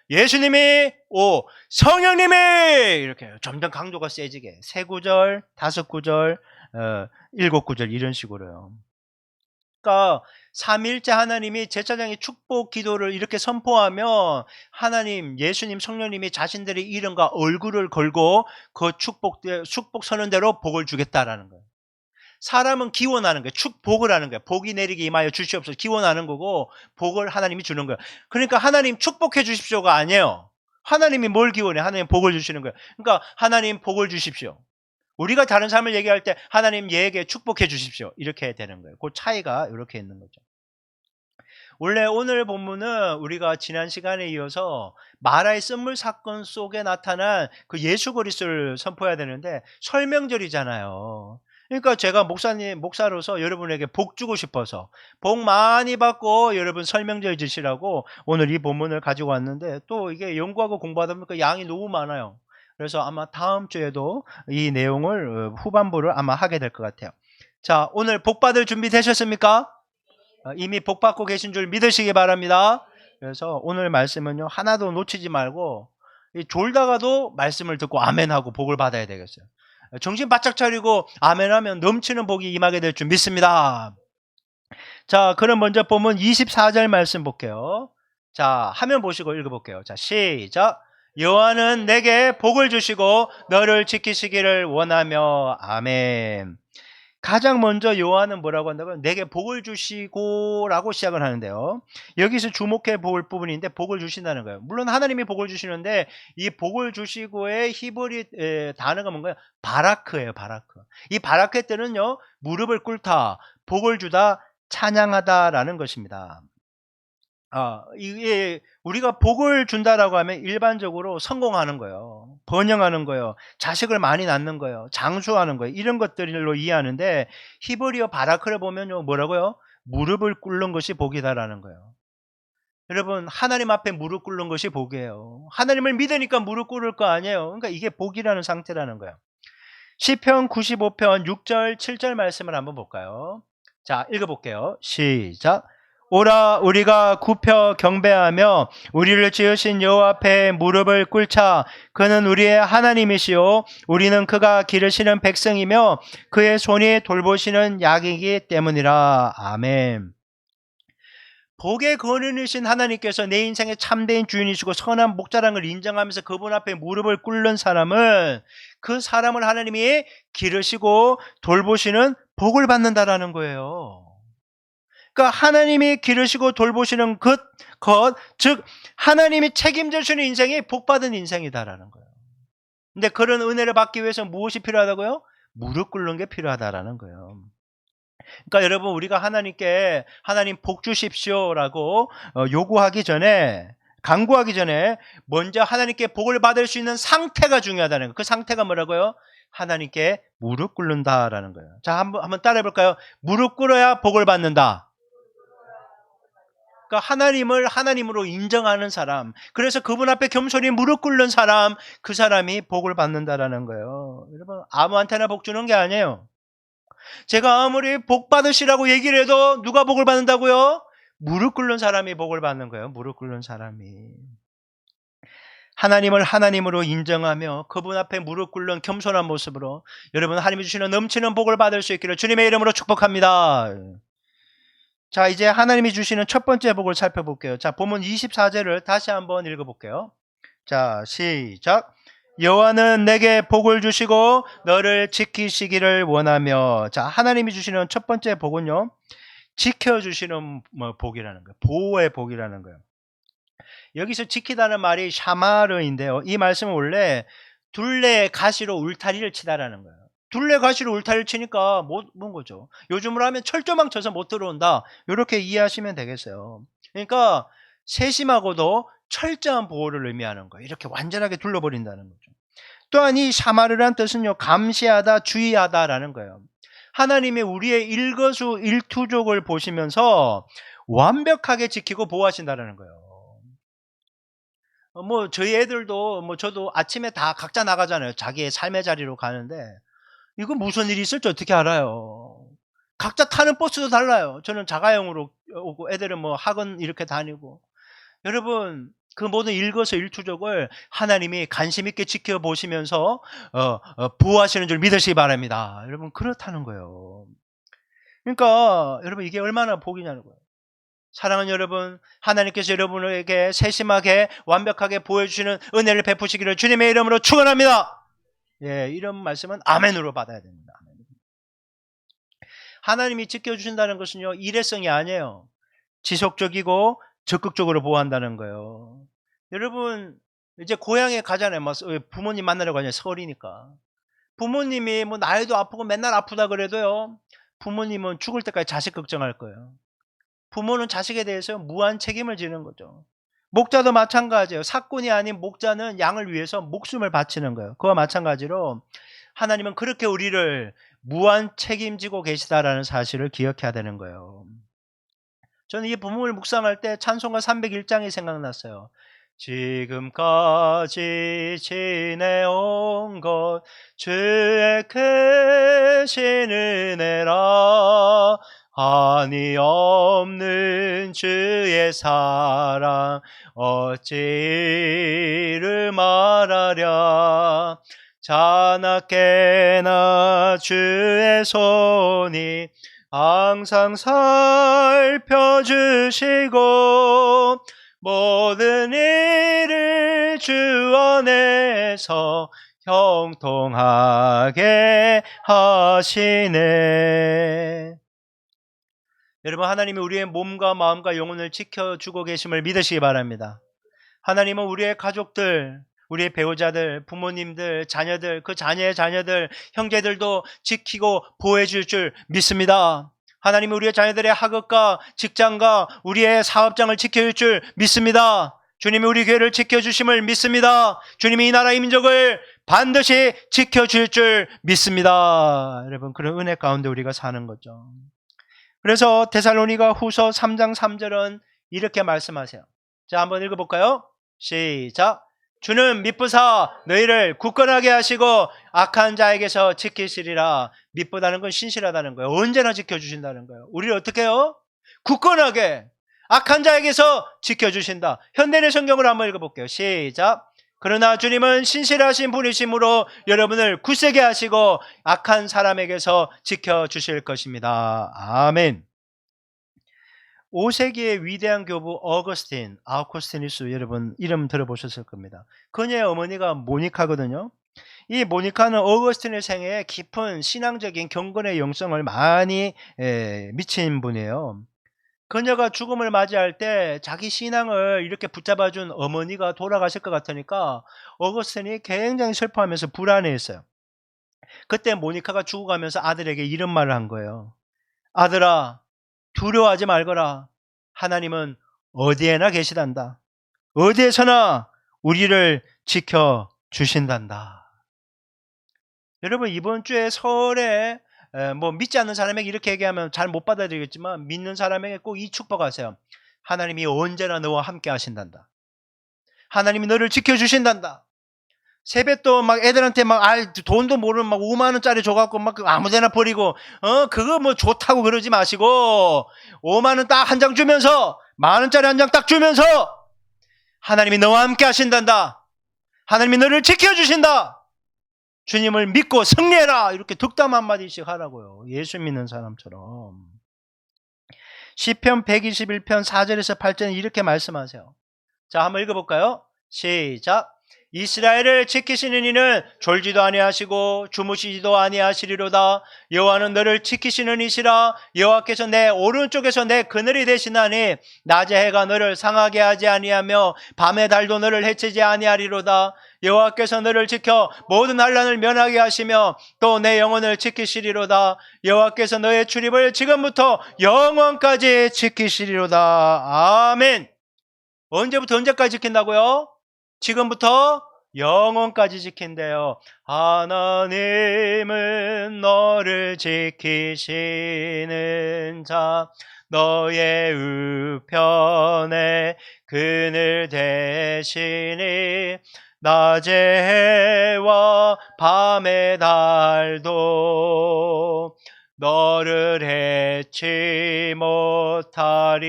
Speaker 1: 예수님이 5, 성령님이, 이렇게 점점 강도가 세지게 3구절, 5구절, 7구절 이런 식으로요. 그러니까 삼위일체 하나님이, 제사장이 축복 기도를 이렇게 선포하면 하나님, 예수님, 성령님이 자신들의 이름과 얼굴을 걸고 그 축복 선언대로 복을 주겠다라는 거예요. 사람은 기원하는 거예요. 축복을 하는 거예요. 복이 내리게 임하여 주시옵소서, 기원하는 거고, 복을 하나님이 주는 거예요. 그러니까 하나님 축복해 주십시오가 아니에요. 하나님이 뭘 기원해? 하나님 복을 주시는 거예요. 그러니까 하나님 복을 주십시오. 우리가 다른 삶을 얘기할 때 하나님 얘에게 축복해 주십시오, 이렇게 되는 거예요. 그 차이가 이렇게 있는 거죠. 원래 오늘 본문은 우리가 지난 시간에 이어서 마라의 쓴물 사건 속에 나타난 그 예수 그리스도를 선포해야 되는데 설명절이잖아요. 그러니까 제가 목사로서 여러분에게 복 주고 싶어서, 복 많이 받고 여러분 설명절 지시라고 오늘 이 본문을 가지고 왔는데, 또 이게 연구하고 공부하다 보니까 양이 너무 많아요. 그래서 아마 다음 주에도 이 내용을 후반부를 아마 하게 될 것 같아요. 자, 오늘 복 받을 준비 되셨습니까? 이미 복 받고 계신 줄 믿으시기 바랍니다. 그래서 오늘 말씀은요, 하나도 놓치지 말고 졸다가도 말씀을 듣고 아멘하고 복을 받아야 되겠어요. 정신 바짝 차리고 아멘하면 넘치는 복이 임하게 될 줄 믿습니다. 자, 그럼 먼저 보면 24절 말씀 볼게요. 자, 화면 보시고 읽어볼게요. 자, 시작. 여호와는 내게 복을 주시고 너를 지키시기를 원하며. 아멘. 가장 먼저 여호와는 뭐라고 한다고요? 내게 복을 주시고 라고 시작을 하는데요. 여기서 주목해 볼 부분인데, 복을 주신다는 거예요. 물론 하나님이 복을 주시는데 이 복을 주시고의 히브리 단어가 뭔가요? 바라크예요. 바라크. 이 바라크의 뜻은요, 무릎을 꿇다, 복을 주다, 찬양하다라는 것입니다. 이게 우리가 복을 준다라고 하면 일반적으로 성공하는 거예요, 번영하는 거예요, 자식을 많이 낳는 거예요, 장수하는 거예요, 이런 것들로 이해하는데, 히브리어 바라크를 보면요, 뭐라고요? 무릎을 꿇는 것이 복이다라는 거예요. 여러분, 하나님 앞에 무릎 꿇는 것이 복이에요. 하나님을 믿으니까 무릎 꿇을 거 아니에요. 그러니까 이게 복이라는 상태라는 거예요. 시편 95편 6절 7절 말씀을 한번 볼까요? 자, 읽어볼게요. 시작. 오라, 우리가 굽혀 경배하며 우리를 지으신 여호와 앞에 무릎을 꿇자. 그는 우리의 하나님이시요 우리는 그가 기르시는 백성이며 그의 손이 돌보시는 약이기 때문이라. 아멘. 복의 근원이신 하나님께서 내 인생의 참된 주인이시고 선한 목자라는 걸 인정하면서 그분 앞에 무릎을 꿇는 사람은, 그 사람을 하나님이 기르시고 돌보시는 복을 받는다라는 거예요. 그러니까 하나님이 기르시고 돌보시는 것, 즉 하나님이 책임져 주는 인생이 복받은 인생이다라는 거예요. 근데 그런 은혜를 받기 위해서 무엇이 필요하다고요? 무릎 꿇는 게 필요하다라는 거예요. 그러니까 여러분, 우리가 하나님께 하나님 복 주십시오라고 요구하기 전에, 간구하기 전에 먼저 하나님께 복을 받을 수 있는 상태가 중요하다는 거예요. 그 상태가 뭐라고요? 하나님께 무릎 꿇는다라는 거예요. 자, 한번 따라해 볼까요? 무릎 꿇어야 복을 받는다. 그러니까 하나님을 하나님으로 인정하는 사람, 그래서 그분 앞에 겸손히 무릎 꿇는 사람, 그 사람이 복을 받는다라는 거예요. 여러분, 아무한테나 복 주는 게 아니에요. 제가 아무리 복 받으시라고 얘기를 해도 누가 복을 받는다고요? 무릎 꿇는 사람이 복을 받는 거예요. 무릎 꿇는 사람이. 하나님을 하나님으로 인정하며 그분 앞에 무릎 꿇는 겸손한 모습으로 여러분, 하나님이 주시는 넘치는 복을 받을 수 있기를 주님의 이름으로 축복합니다. 자, 이제 하나님이 주시는 첫 번째 복을 살펴볼게요. 자, 본문 24절을 다시 한번 읽어볼게요. 자, 시작. 여호와는 내게 복을 주시고 너를 지키시기를 원하며. 자, 하나님이 주시는 첫 번째 복은요, 지켜주시는 복이라는 거예요. 보호의 복이라는 거예요. 여기서 지키다는 말이 샤마르인데요, 이 말씀은 원래 둘레 가시로 울타리를 치다라는 거예요. 둘레 가시로 울타리를 치니까 뭔 거죠? 요즘으로 하면 철조망 쳐서 못 들어온다, 이렇게 이해하시면 되겠어요. 그러니까 세심하고도 철저한 보호를 의미하는 거예요. 이렇게 완전하게 둘러버린다는 거죠. 또한 이 샤마르란 뜻은요, 감시하다, 주의하다라는 거예요. 하나님이 우리의 일거수일투족을 보시면서 완벽하게 지키고 보호하신다는 거예요. 저희 애들도, 저도 아침에 다 각자 나가잖아요. 자기의 삶의 자리로 가는데, 이거 무슨 일이 있을지 어떻게 알아요? 각자 타는 버스도 달라요. 저는 자가용으로 오고 애들은 학원 이렇게 다니고. 여러분, 그 모든 일거수일투족을 하나님이 관심 있게 지켜보시면서 보호하시는 줄 믿으시기 바랍니다. 여러분, 그렇다는 거예요. 그러니까 여러분, 이게 얼마나 복이냐는 거예요. 사랑하는 여러분, 하나님께서 여러분에게 세심하게 완벽하게 보여주시는 은혜를 베푸시기를 주님의 이름으로 축원합니다. 예, 이런 말씀은 아멘으로 받아야 됩니다. 아멘. 하나님이 지켜주신다는 것은요, 일회성이 아니에요. 지속적이고 적극적으로 보호한다는 거예요. 여러분, 이제 고향에 가잖아요. 부모님 만나러 가잖아요. 설이니까. 부모님이 나이도 아프고 맨날 아프다 그래도요, 부모님은 죽을 때까지 자식 걱정할 거예요. 부모는 자식에 대해서 무한 책임을 지는 거죠. 목자도 마찬가지예요. 사꾼이 아닌 목자는 양을 위해서 목숨을 바치는 거예요. 그와 마찬가지로 하나님은 그렇게 우리를 무한 책임지고 계시다라는 사실을 기억해야 되는 거예요. 저는 이 본문을 묵상할 때 찬송가 301장이 생각났어요. 지금까지 지내온 것 주의 크신 은혜라, 한이 없는 주의 사랑 어찌 이를 말하랴. 자나깨나 주의 손이 항상 살펴주시고 모든 일을 주 안에서 형통하게 하시네. 여러분, 하나님이 우리의 몸과 마음과 영혼을 지켜주고 계심을 믿으시기 바랍니다. 하나님은 우리의 가족들, 우리의 배우자들, 부모님들, 자녀들, 그 자녀의 자녀들, 형제들도 지키고 보호해 줄 줄 믿습니다. 하나님은 우리의 자녀들의 학업과 직장과 우리의 사업장을 지켜줄 줄 믿습니다. 주님이 우리 교회를 지켜주심을 믿습니다. 주님이 이 나라의 민족을 반드시 지켜줄 줄 믿습니다. 여러분, 그런 은혜 가운데 우리가 사는 거죠. 그래서 데살로니가 후서 3장 3절은 이렇게 말씀하세요. 자, 한번 읽어볼까요? 시작. 주는 미쁘사 너희를 굳건하게 하시고 악한 자에게서 지키시리라. 미쁘다는 건 신실하다는 거예요. 언제나 지켜주신다는 거예요. 우리를 어떻게 해요? 굳건하게 악한 자에게서 지켜주신다. 현대인의 성경을 한번 읽어볼게요. 시작. 그러나 주님은 신실하신 분이시므로 여러분을 굳세게 하시고 악한 사람에게서 지켜주실 것입니다. 아멘. 5세기의 위대한 교부 어거스틴, 아우구스티누스, 여러분 이름 들어보셨을 겁니다. 그녀의 어머니가 모니카거든요. 이 모니카는 어거스틴의 생애에 깊은 신앙적인 경건의 영성을 많이 미친 분이에요. 그녀가 죽음을 맞이할 때 자기 신앙을 이렇게 붙잡아준 어머니가 돌아가실 것 같으니까 어거스틴이 굉장히 슬퍼하면서 불안해했어요. 그때 모니카가 죽어가면서 아들에게 이런 말을 한 거예요. 아들아, 두려워하지 말거라. 하나님은 어디에나 계시단다. 어디에서나 우리를 지켜 주신단다. 여러분, 이번 주에 설에 뭐 믿지 않는 사람에게 이렇게 얘기하면 잘 못 받아들이겠지만 믿는 사람에게 꼭 이 축복하세요. 하나님이 언제나 너와 함께 하신단다. 하나님이 너를 지켜주신단다. 세뱃돈 막 애들한테 막 돈도 모르는 막 5만 원짜리 줘갖고 막 아무데나 버리고 그거 뭐 좋다고 그러지 마시고 5만 원 딱 한 장 주면서 1만 원짜리 한 장 딱 주면서 하나님이 너와 함께 하신단다. 하나님이 너를 지켜주신다. 주님을 믿고 승리해라. 이렇게 득담 한마디씩 하라고요. 예수 믿는 사람처럼. 시편 121편 4절에서 8절은 이렇게 말씀하세요. 자, 한번 읽어볼까요? 시작. 이스라엘을 지키시는 이는 졸지도 아니하시고 주무시지도 아니하시리로다. 여호와는 너를 지키시는 이시라. 여호와께서 내 오른쪽에서 내 그늘이 되시나니 낮에 해가 너를 상하게 하지 아니하며 밤에 달도 너를 해치지 아니하리로다. 여호와께서 너를 지켜 모든 환난을 면하게 하시며 또 내 영혼을 지키시리로다. 여호와께서 너의 출입을 지금부터 영원까지 지키시리로다. 아멘. 언제부터 언제까지 지킨다고요? 지금부터 영원까지 지킨대요. 하나님은 너를 지키시는 자, 너의 우편에 그늘 대시니 낮의 해와 밤의 달도 너를 해치 못하리.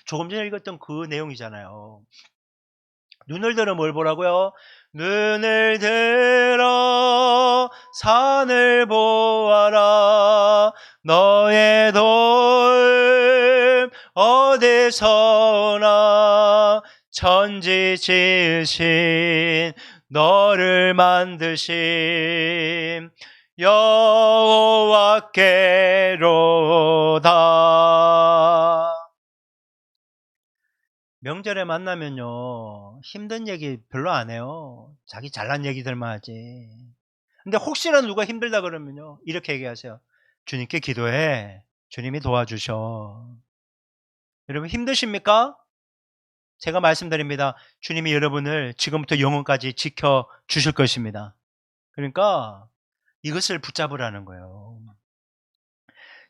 Speaker 1: 조금 전에 읽었던 그 내용이잖아요. 눈을 들어 뭘 보라고요? 눈을 들어 산을 보아라. 너의 도움 어디서나 천지 지으신 너를 만드신 여호와께로다. 명절에 만나면요 힘든 얘기 별로 안 해요. 자기 잘난 얘기들만 하지. 근데 혹시나 누가 힘들다 그러면요 이렇게 얘기하세요. 주님께 기도해. 주님이 도와주셔. 여러분 힘드십니까? 제가 말씀드립니다. 주님이 여러분을 지금부터 영원까지 지켜주실 것입니다. 그러니까 이것을 붙잡으라는 거예요.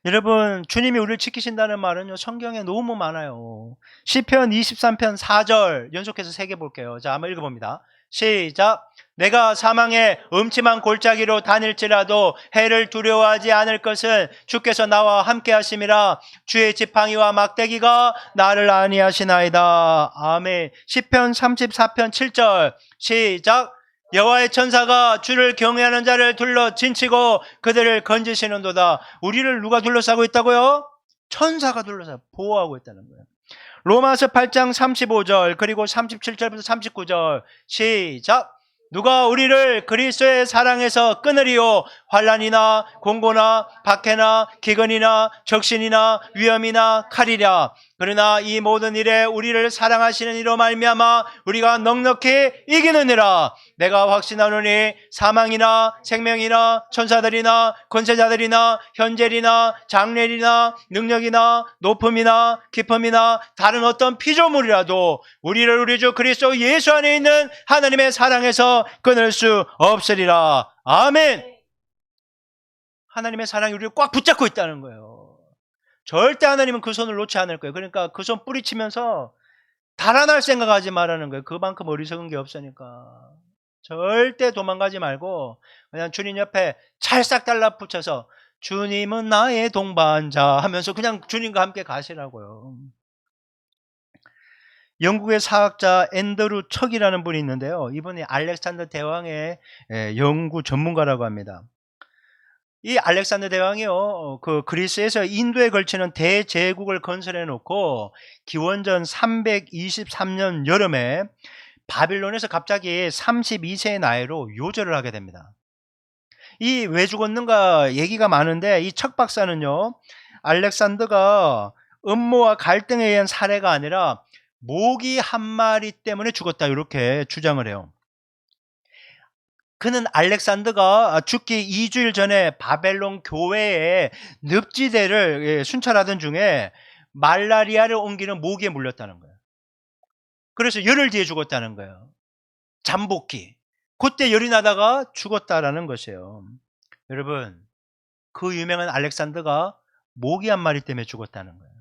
Speaker 1: 여러분 주님이 우리를 지키신다는 말은요 성경에 너무 많아요. 시편 23편 4절 연속해서 3개 볼게요. 자, 한번 읽어봅니다. 시작. 내가 사망의 음침한 골짜기로 다닐지라도 해를 두려워하지 않을 것은 주께서 나와 함께 하심이라. 주의 지팡이와 막대기가 나를 안위하시나이다. 아멘. 시편 34편 7절 시작. 여호와의 천사가 주를 경외하는 자를 둘러 진치고 그들을 건지시는도다. 우리를 누가 둘러싸고 있다고요? 천사가 둘러싸고 보호하고 있다는 거예요. 로마서 8장 35절 그리고 37절부터 39절 시작. 누가 우리를 그리스도의 사랑에서 끊으리요? 환난이나 공고나 박해나 기근이나 적신이나 위험이나 칼이랴. 그러나 이 모든 일에 우리를 사랑하시는 이로 말미암아 우리가 넉넉히 이기느니라. 내가 확신하노니 사망이나 생명이나 천사들이나 권세자들이나 현재리나 장래리나 능력이나 높음이나 깊음이나 다른 어떤 피조물이라도 우리를 우리 주 그리스도 예수 안에 있는 하나님의 사랑에서 끊을 수 없으리라. 아멘. 하나님의 사랑이 우리를 꽉 붙잡고 있다는 거예요. 절대 하나님은 그 손을 놓지 않을 거예요. 그러니까 그 손 뿌리치면서 달아날 생각하지 말라는 거예요. 그만큼 어리석은 게 없으니까. 절대 도망가지 말고 그냥 주님 옆에 찰싹 달라붙여서 주님은 나의 동반자 하면서 그냥 주님과 함께 가시라고요. 영국의 사학자 앤드루 척이라는 분이 있는데요. 이분이 알렉산더 대왕의 연구 전문가라고 합니다. 이 알렉산더 대왕이요, 그 그리스에서 인도에 걸치는 대제국을 건설해 놓고 기원전 323년 여름에 바빌론에서 갑자기 32세의 나이로 요절을 하게 됩니다. 이 왜 죽었는가 얘기가 많은데 이 척 박사는요, 알렉산더가 음모와 갈등에 의한 살해가 아니라 모기 한 마리 때문에 죽었다 이렇게 주장을 해요. 그는 알렉산더가 죽기 2주일 전에 바벨론 교회에 늪지대를 순찰하던 중에 말라리아를 옮기는 모기에 물렸다는 거예요. 그래서 열흘 뒤에 죽었다는 거예요. 잠복기. 그때 열이 나다가 죽었다라는 것이에요. 여러분, 그 유명한 알렉산더가 모기 한 마리 때문에 죽었다는 거예요.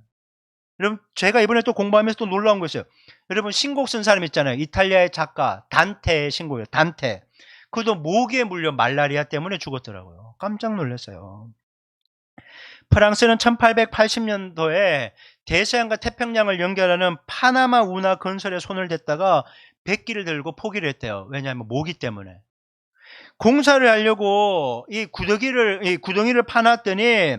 Speaker 1: 여러분, 제가 이번에 또 공부하면서 또 놀라운 거 있어요. 여러분, 신곡 쓴 사람 있잖아요. 이탈리아의 작가 단테의 신곡이에요. 단테. 그도 모기에 물려 말라리아 때문에 죽었더라고요. 깜짝 놀랐어요. 프랑스는 1880년도에 대서양과 태평양을 연결하는 파나마 운하 건설에 손을 댔다가 백기를 들고 포기를 했대요. 왜냐하면 모기 때문에. 공사를 하려고 이 구덩이를 파놨더니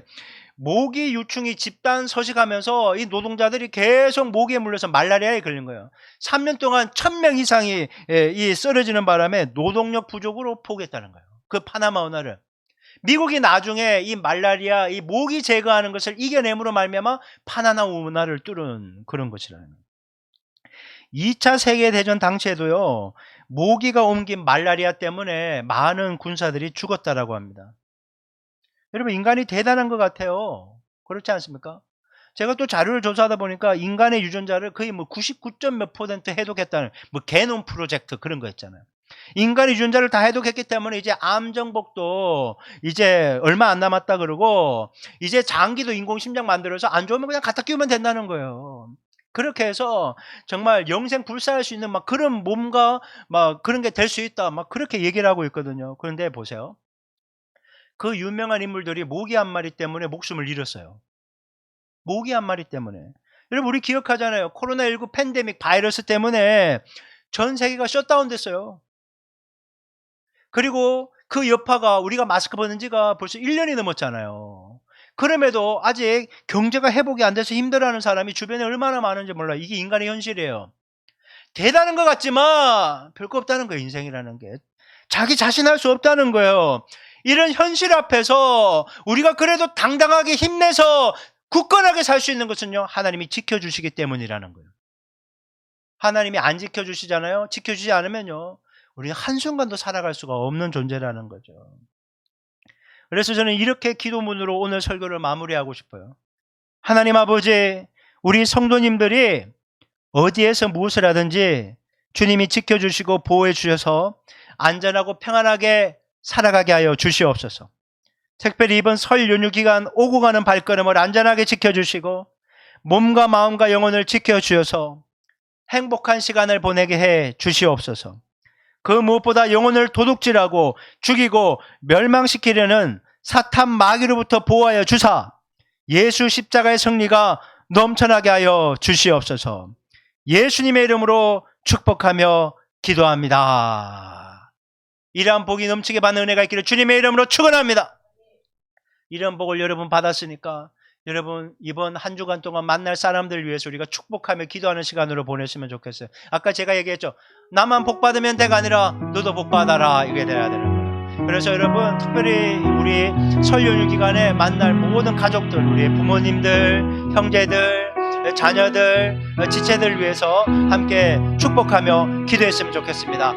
Speaker 1: 모기 유충이 집단 서식하면서 이 노동자들이 계속 모기에 물려서 말라리아에 걸린 거예요. 3년 동안 1000명 이상이 이 쓰러지는 바람에 노동력 부족으로 포기했다는 거예요. 그 파나마 운하를. 미국이 나중에 이 말라리아, 이 모기 제거하는 것을 이겨냄으로 말미암아 파나마 운하를 뚫은 그런 것이라는 거예요. 2차 세계대전 당시에도요, 모기가 옮긴 말라리아 때문에 많은 군사들이 죽었다라고 합니다. 여러분, 인간이 대단한 것 같아요. 그렇지 않습니까? 제가 또 자료를 조사하다 보니까 인간의 유전자를 거의 99점 몇 % 해독했다는, 게놈 프로젝트 그런 거 있잖아요. 인간의 유전자를 다 해독했기 때문에 이제 암 정복도 이제 얼마 안 남았다 그러고, 이제 장기도 인공심장 만들어서 안 좋으면 그냥 갖다 끼우면 된다는 거예요. 그렇게 해서 정말 영생 불사할 수 있는 그런 몸과 그런 게 될 수 있다. 그렇게 얘기를 하고 있거든요. 그런데 보세요. 그 유명한 인물들이 모기 한 마리 때문에 목숨을 잃었어요. 모기 한 마리 때문에. 여러분, 우리 기억하잖아요. 코로나19 팬데믹 바이러스 때문에 전 세계가 셧다운 됐어요. 그리고 그 여파가 우리가 마스크 벗는 지가 벌써 1년이 넘었잖아요. 그럼에도 아직 경제가 회복이 안 돼서 힘들어하는 사람이 주변에 얼마나 많은지 몰라요. 이게 인간의 현실이에요. 대단한 것 같지만 별거 없다는 거예요. 인생이라는 게. 자기 자신할 수 없다는 거예요. 이런 현실 앞에서 우리가 그래도 당당하게 힘내서 굳건하게 살 수 있는 것은요, 하나님이 지켜주시기 때문이라는 거예요. 하나님이 안 지켜주시잖아요. 지켜주지 않으면요, 우리는 한순간도 살아갈 수가 없는 존재라는 거죠. 그래서 저는 이렇게 기도문으로 오늘 설교를 마무리하고 싶어요. 하나님 아버지, 우리 성도님들이 어디에서 무엇을 하든지 주님이 지켜주시고 보호해 주셔서 안전하고 평안하게 살아가게 하여 주시옵소서. 특별히 이번 설 연휴 기간 오고 가는 발걸음을 안전하게 지켜주시고 몸과 마음과 영혼을 지켜주셔서 행복한 시간을 보내게 해 주시옵소서. 그 무엇보다 영혼을 도둑질하고 죽이고 멸망시키려는 사탄 마귀로부터 보호하여 주사 예수 십자가의 승리가 넘쳐나게 하여 주시옵소서. 예수님의 이름으로 축복하며 기도합니다. 이러한 복이 넘치게 받는 은혜가 있기를 주님의 이름으로 축원합니다. 이런 복을 여러분 받았으니까 여러분 이번 한 주간 동안 만날 사람들을 위해서 우리가 축복하며 기도하는 시간으로 보냈으면 좋겠어요. 아까 제가 얘기했죠. 나만 복 받으면 돼가 아니라 너도 복 받아라. 이게 돼야 되는 거예요. 그래서 여러분 특별히 우리 설 연휴 기간에 만날 모든 가족들, 우리 부모님들, 형제들, 자녀들, 지체들 위해서 함께 축복하며 기도했으면 좋겠습니다.